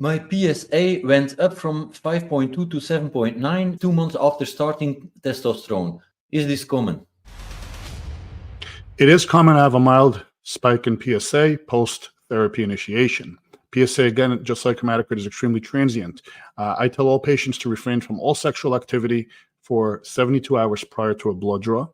My PSA went up from 5.2 to 7.9 2 months after starting testosterone. Is this common? It is common to have a mild spike in PSA post-therapy initiation. PSA, again, just like hematocrit, is extremely transient. I tell all patients to refrain from all sexual activity for 72 hours prior to a blood draw.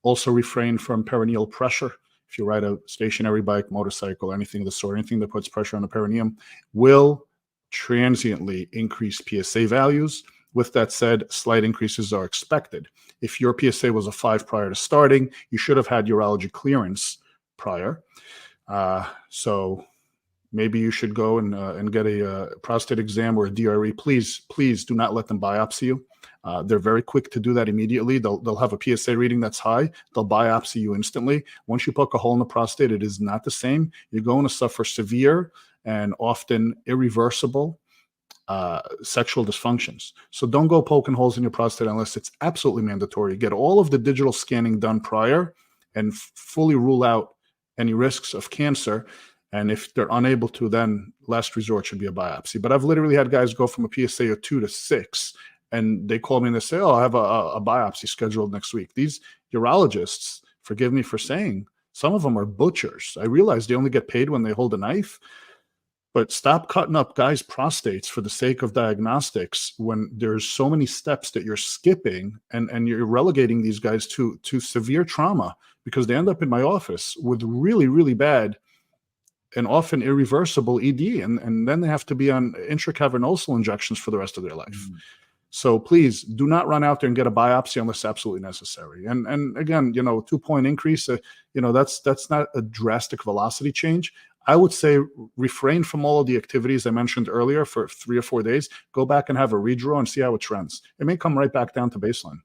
Also refrain from perineal pressure. If you ride a stationary bike, motorcycle, anything of the sort, anything that puts pressure on the perineum will transiently increase PSA values. With that said, slight increases are expected. If your PSA was a 5 prior to starting, you should have had urology clearance prior. So maybe you should go and get a prostate exam or a DRE. Please do not let them biopsy you. They're very quick to do that immediately. They'll have a PSA reading that's high. They'll biopsy you instantly. Once you poke a hole in the prostate, it is not the same. You're going to suffer severe and often irreversible sexual dysfunctions. So don't go poking holes in your prostate unless it's absolutely mandatory. Get all of the digital scanning done prior and fully rule out any risks of cancer. And if they're unable to, then last resort should be a biopsy. But I've literally had guys go from a PSA of 2 to 6, and they call me and they say, oh, I have a biopsy scheduled next week. These urologists, forgive me for saying, some of them are butchers. I realize they only get paid when they hold a knife, but stop cutting up guys' prostates for the sake of diagnostics when there's so many steps that you're skipping, and you're relegating these guys to severe trauma because they end up in my office with really, really bad and often irreversible ED, and then they have to be on intracavernosal injections for the rest of their life. Mm-hmm. So please do not run out there and get a biopsy unless absolutely necessary. And again, 2-point increase, that's not a drastic velocity change. I would say refrain from all of the activities I mentioned earlier for 3 or 4 days. Go back and have a redraw and see how it trends. It may come right back down to baseline.